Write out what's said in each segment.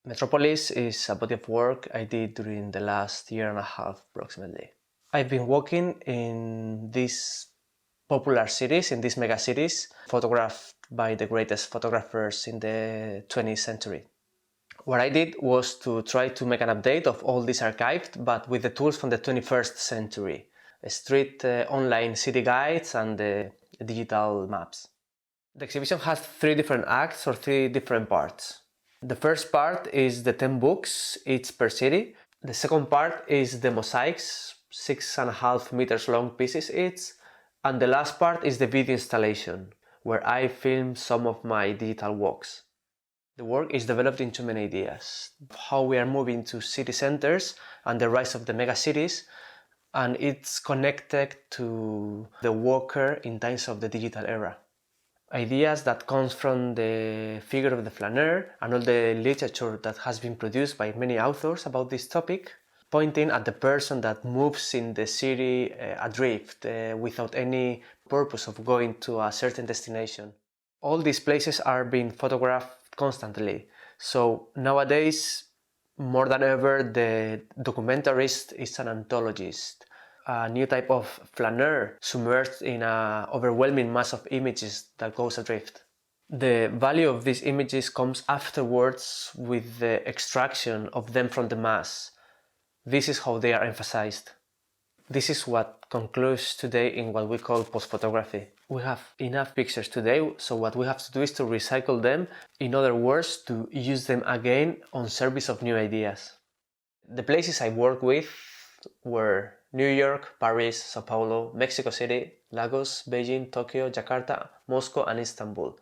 Metropolis is a body of work I did during the last year and a half approximately. I've been working in these popular cities, in these mega cities, photographed by the greatest photographers in the 20th century. What I did was to try to make an update of all this archived, but with the tools from the 21st century, street online city guides and digital maps. The exhibition has three different acts or three different parts. The first part is the 10 books, each per city. The second part is the mosaics, 6.5 meters long pieces each. And the last part is the video installation, where I filmed some of my digital walks. The work is developed into many ideas. How we are moving to city centers and the rise of the mega cities, and it's connected to the walker in times of the digital era. Ideas that comes from the figure of the flaneur and all the literature that has been produced by many authors about this topic, pointing at the person that moves in the city adrift without any purpose of going to a certain destination. All these places are being photographed constantly, so nowadays more than ever the documentarist is an anthologist, a new type of flaneur submerged in an overwhelming mass of images that goes adrift. The value of these images comes afterwards with the extraction of them from the mass. This is how they are emphasized. This is what concludes today in what we call post-photography. We have enough pictures today, so what we have to do is to recycle them, in other words, to use them again on service of new ideas. The places I worked with were New York, Paris, Sao Paulo, Mexico City, Lagos, Beijing, Tokyo, Jakarta, Moscow and Istanbul.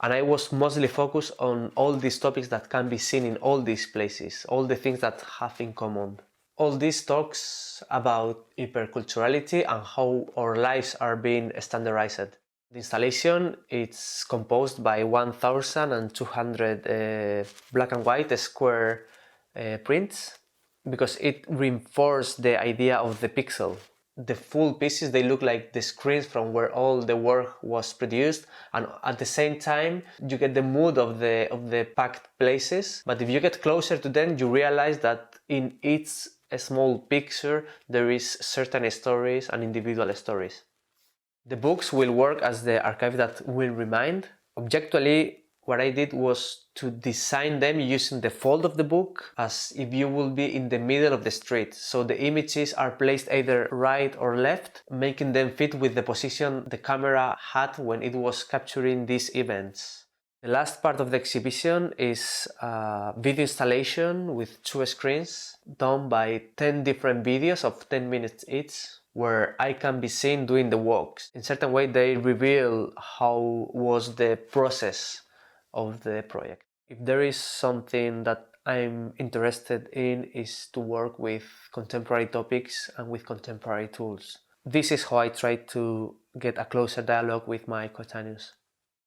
And I was mostly focused on all these topics that can be seen in all these places, all the things that have in common. All this talks about hyperculturality and how our lives are being standardized. The installation is composed by 1,200 black and white square prints, because it reinforced the idea of the pixel. The full pieces, they look like the screens from where all the work was produced, and at the same time you get the mood of the packed places. But if you get closer to them, you realize that in each small picture there is certain stories and individual stories. The books will work as the archive that will remind. Objectively, what I did was to design them using the fold of the book as if you will be in the middle of the street. So the images are placed either right or left, making them fit with the position the camera had when it was capturing these events. The last part of the exhibition is a video installation with 2 screens done by 10 different videos of 10 minutes each, where I can be seen doing the walks. In a certain way, they reveal how was the process of the project. If there is something that I'm interested in, is to work with contemporary topics and with contemporary tools. This is how I try to get a closer dialogue with my coetáneos.